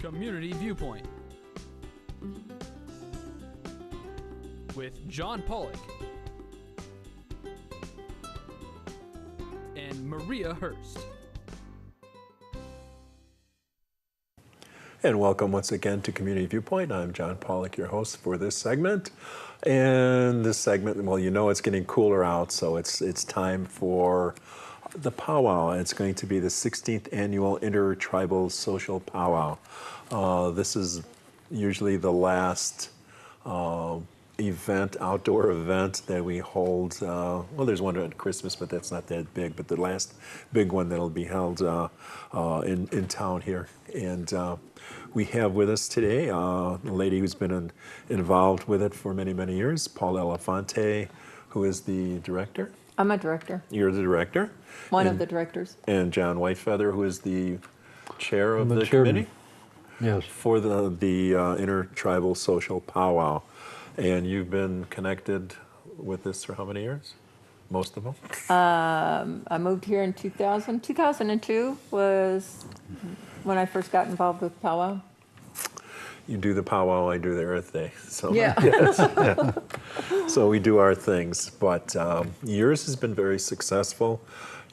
Community Viewpoint with John Pawlak and Maria Hurst. And welcome once again to Community Viewpoint. I'm John Pawlak, your host for this segment. And this segment, well, you know it's getting cooler out, so it's time for the powwow. It's going to be the 16th annual Intertribal Social Powwow. This is usually the last outdoor event that we hold. Well, there's one at Christmas, but that's not that big. But the last big one that'll be held in town here. And we have with us today a lady who's been involved with it for many, many years, Paula Elefante, who is the director. I'm a director. You're the director. One of the directors. And John Whitefeather, who is the chair of the chairman. committee. Yes. For the Intertribal Social Powwow. And you've been connected with this for how many years? Most of them? I moved here in 2000. 2002 was when I first got involved with powwow. You do the powwow, I do the Earth Day. So, Yeah. Yes. So we do our things. But yours has been very successful.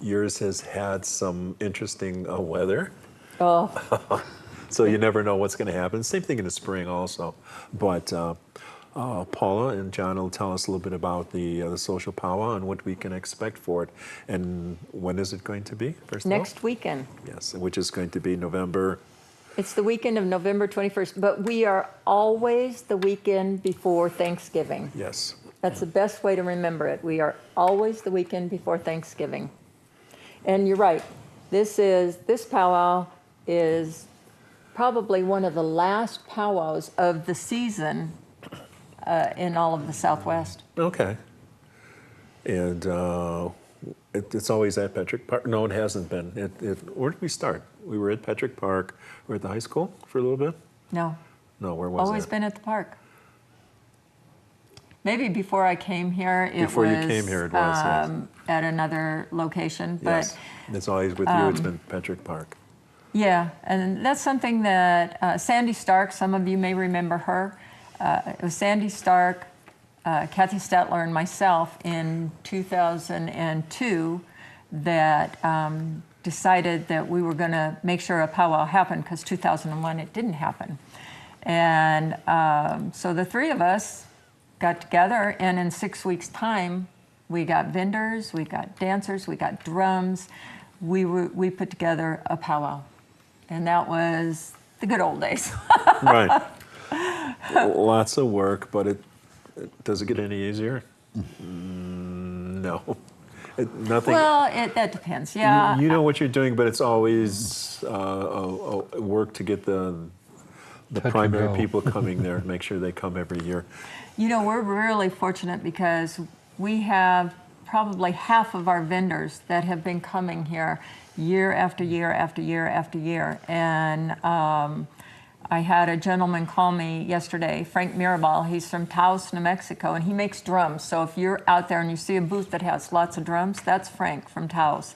Yours has had some interesting weather. Oh, So you never know what's going to happen. Same thing in the spring also. But Paula and John will tell us a little bit about the social powwow and what we can expect for it. And when is it going to be, first of all? next weekend. Yes, which is going to be November. It's the weekend of November 21st, but we are always the weekend before Thanksgiving. Yes. That's the best way to remember it. We are always the weekend before Thanksgiving. And you're right. This powwow is probably one of the last powwows of the season in all of the Southwest. Okay. And it's always at Petrick Park. No, it hasn't been. Where did we start? We were at Petrick Park. We were at the high school for a little bit? No, No, where was always that? been at the park. Maybe before I came here, Before you came here, it was, yes. At another location. But Yes. It's always with you. It's been Petrick Park. yeah, and that's something that Sandy Stark, some of you may remember her. It was Sandy Stark, Kathy Stetler, and myself in 2002 that decided that we were going to make sure a powwow happened, because 2001 it didn't happen. And so the three of us got together, and in 6 weeks' time, we got vendors, we got dancers, we got drums. We put together a powwow. And that was the good old days. Right. Lots of work, but does it get any easier? No. Nothing. Well, that depends, yeah. You know what you're doing, but it's always work to get the Touch and primary go. people coming there and make sure they come every year. You know, we're really fortunate because we have probably half of our vendors that have been coming here year after year after year after year. And I had a gentleman call me yesterday, Frank Mirabal. He's from Taos, New Mexico, and he makes drums. So if you're out there and you see a booth that has lots of drums, that's Frank from Taos.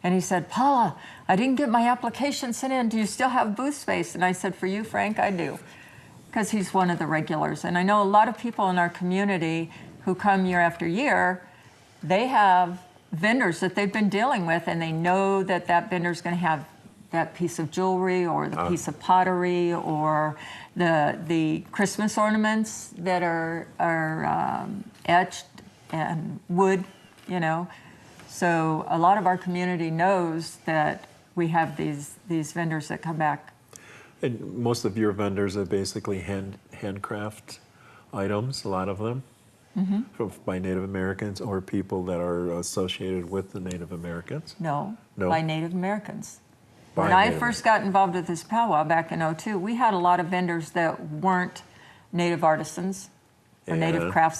And he said, Paula, I didn't get my application sent in. Do you still have booth space? And I said, for you, Frank, I do. Because he's one of the regulars. And I know a lot of people in our community who come year after year, they have vendors that they've been dealing with, and they know that that vendor's going to have that piece of jewelry or the piece of pottery or the Christmas ornaments that are etched and wood, you know. So a lot of our community knows that we have these vendors that come back. And most of your vendors are basically handcraft items, a lot of them, by Native Americans or people that are associated with the Native Americans. No, No? by Native Americans. By When I Native first got involved with this powwow back in '02, we had a lot of vendors that weren't Native artisans or Native Yeah.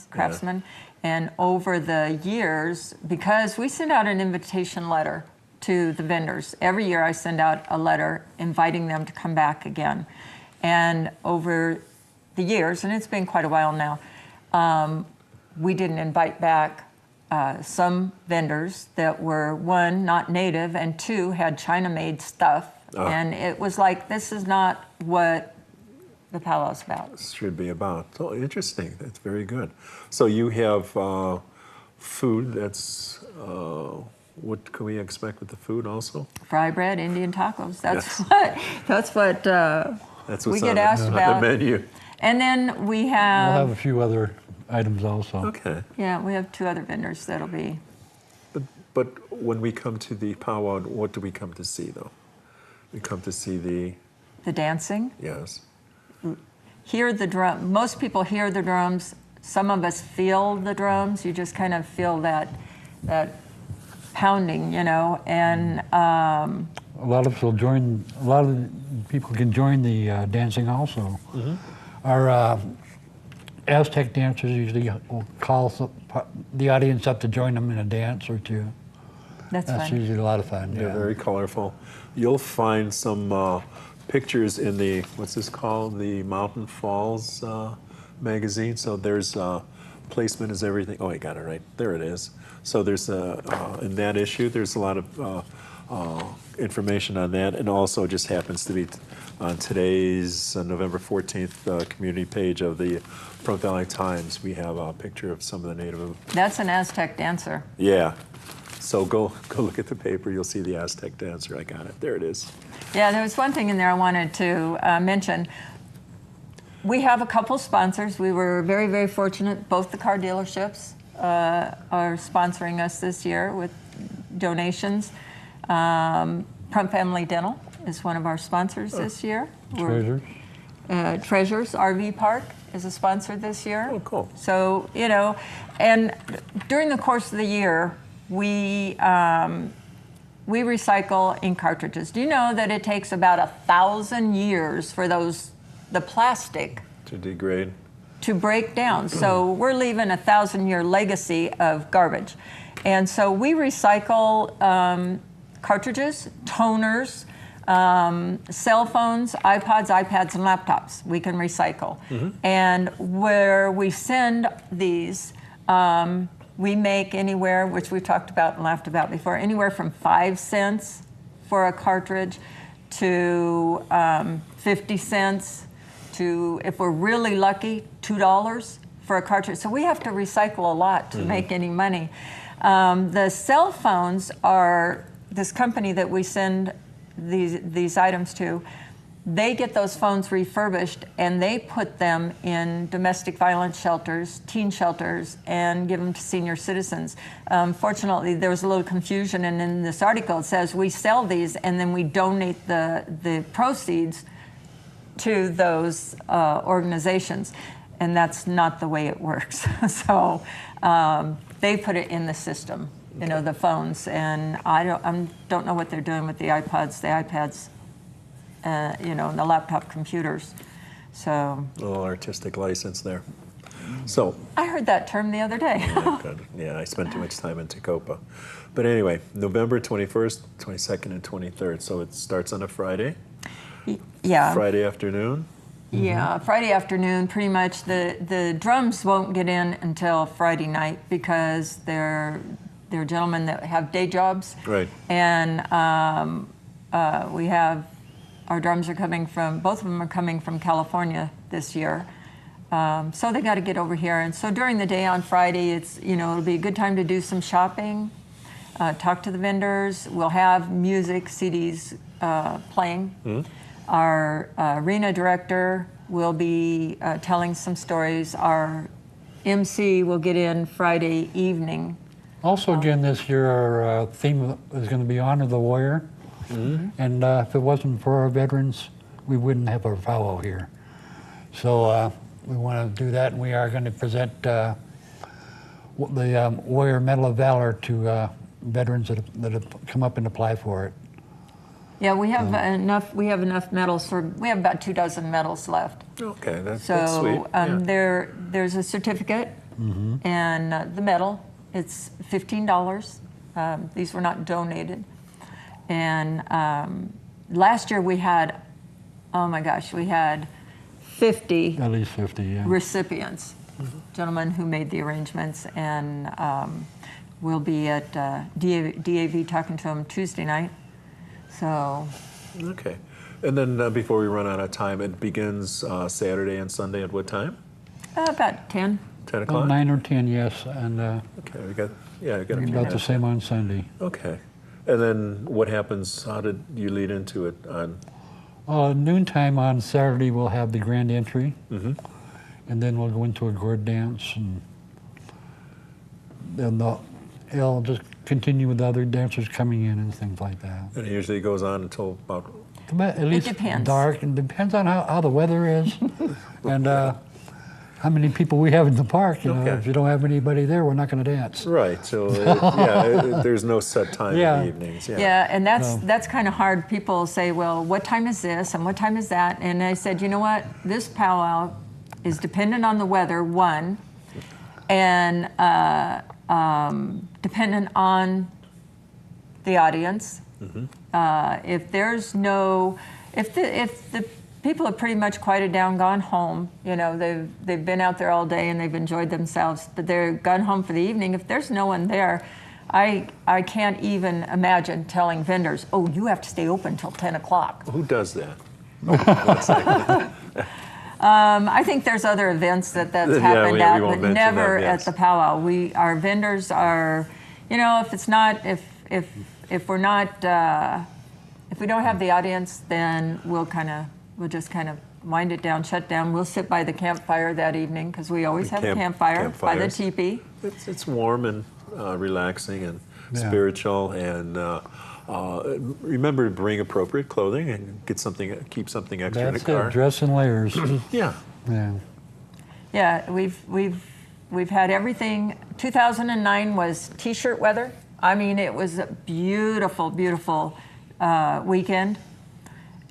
craftsmen. And over the years, because we send out an invitation letter to the vendors. Every year I send out a letter inviting them to come back again. And over the years, and it's been quite a while now, we didn't invite back some vendors that were, one, not native, and two, had China-made stuff And it was like, this is not what the powwow's about. Should be about. Oh, interesting. That's very good. So you have food that's, what can we expect with the food also? Fry bread, Indian tacos. That's Yes. that's what That's we what's get on asked the about. menu. And then we We'll have, have a few other items also. Okay. yeah, we have 2 other vendors that'll be. But when we come to the powwow, what do we come to see though? We come to see The dancing, yes. hear the drum. Most people hear the drums. Some of us feel the drums. You just kind of feel that pounding, you know. And A lot of people can join the dancing also. Our Aztec dancers usually will call the audience up to join them in a dance or two. that's That's fun. usually a lot of fun. They're Yeah. very colorful. You'll find some pictures in the, what's this called? The Mountain Falls magazine. So there's placement is everything. Oh, I got it right. There it is. So there's in that issue, there's a lot of information on that. And also just happens to be on today's November 14th community page of the Front Valley Times. We have a picture of some of the native. That's an Aztec dancer. Yeah. So go look at the paper. You'll see the Aztec dancer. I got it. There it is. Yeah, there was one thing in there I wanted to mention. We have a couple sponsors. We were very, very fortunate. Both the car dealerships are sponsoring us this year with donations. Prump Family Dental is one of our sponsors this year. Treasures. Treasures RV Park is a sponsor this year. Oh, cool. So, you know, and during the course of the year, we recycle ink cartridges. Do you know that it takes about 1,000 years for the plastic To degrade. to break down? So we're leaving 1,000-year legacy of garbage. And so we recycle cartridges, toners, cell phones, iPods, iPads, and laptops we can recycle. And where we send these, we make anywhere, which we've talked about and laughed about before, anywhere from 5 cents for a cartridge to 50 cents to, if we're really lucky, $2 for a cartridge. So we have to recycle a lot to make any money. The cell phones are, this company that we send these items to, they get those phones refurbished and they put them in domestic violence shelters, teen shelters, and give them to senior citizens. Fortunately, there was a little confusion, and in this article it says we sell these and then we donate the proceeds to those organizations, and that's not the way it works. So they put it in the system, you know, the phones, and I don't know what they're doing with the iPods, the iPads, you know, and the laptop computers. So A little artistic license there. So, I heard that term the other day. yeah, good. Yeah, I spent too much time in Tacoma. But anyway, November 21st, 22nd, and 23rd. So it starts on a Friday, Yeah. Friday afternoon. Yeah, Friday afternoon, pretty much. The drums won't get in until Friday night because they're gentlemen that have day jobs. Right. And we have, our drums are coming from, both of them are coming from California this year. So they got to get over here. And so during the day on Friday, it's, you know, it'll be a good time to do some shopping, talk to the vendors. We'll have music, CDs playing. Our arena director will be telling some stories. Our MC will get in Friday evening. Also, again, this year our theme is going to be Honor the Warrior. And if it wasn't for our veterans, we wouldn't have our powwow here. So we want to do that, and we are going to present the Warrior Medal of Valor to veterans that have come up and applied for it. Yeah, we have enough. We have enough medals for. We have about 24 medals left. Okay, that's So sweet. Yeah. there's a certificate and the medal. It's $15. These were not donated. And last year we had, oh my gosh, we had 50 At least 50, yeah. recipients, gentlemen who made the arrangements, and we'll be at DAV talking to them Tuesday night. So Okay. And then before we run out of time, it begins Saturday and Sunday at what time? About 10. 10 Well, o'clock? 9 or 10, yes, and Okay, we got a few about the minutes. same on Sunday. Okay. And then what happens, how did you lead into it on? Noontime on Saturday, we'll have the grand entry, and then we'll go into a gourd dance, and then it'll just continue with the other dancers coming in and things like that. And it usually goes on until about, At least depends. dark, and depends on how the weather is, and how many people we have in the park. You know, Okay. if you don't have anybody there, we're not going to dance. right, so there's no set time Yeah. in the evenings. Yeah, and that's kind of hard. People say, well, what time is this and what time is that? And I said, you know what? This powwow is dependent on the weather, one, and dependent on the audience. If there's no, if the people have pretty much quieted down, gone home, you know, they've been out there all day and they've enjoyed themselves, but they're gone home for the evening. If there's no one there, I can't even imagine telling vendors, oh, you have to stay open till 10 o'clock. Who does that? I think there's other events that's Yeah, happened we at, won't but mention never them, yes. at the powwow. Our vendors are, you know, if it's not, if we're not, if we don't have the audience, then we'll just kind of wind it down, shut down. We'll sit by the campfire that evening because we always have a campfire by the campfires. teepee. It's warm and relaxing and Yeah. spiritual, and remember to bring appropriate clothing and keep something extra That's in the car. it. Dress in layers. Yeah. Yeah. Yeah, we've had everything. 2009 was T-shirt weather. I mean, it was a beautiful, beautiful weekend.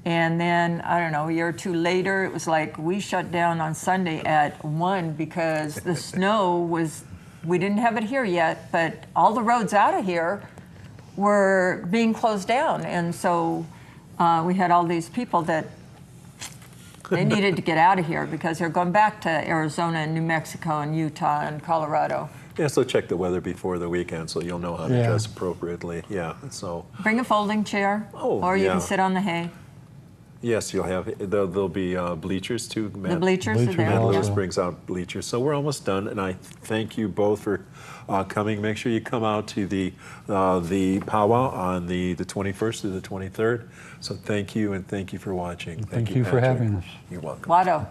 And then, I don't know, a year or two later, it was like we shut down on Sunday at 1 because the snow was, we didn't have it here yet, but all the roads out of here were being closed down. And so we had all these people that they needed to get out of here because they're going back to Arizona and New Mexico and Utah and Colorado. Yeah, so check the weather before the weekend so you'll know how to Yeah. dress appropriately. Yeah, so Bring a folding chair, Oh, or you yeah. can sit on the hay. yes, there'll be bleachers too. The bleachers are Bleachers there. Matt also. Lewis brings out bleachers. So we're almost done, and I thank you both for coming. Make sure you come out to the powwow on the 21st through the 23rd. So thank you, and thank you for watching. Thank you for Patrick. having us. You're welcome. Watto.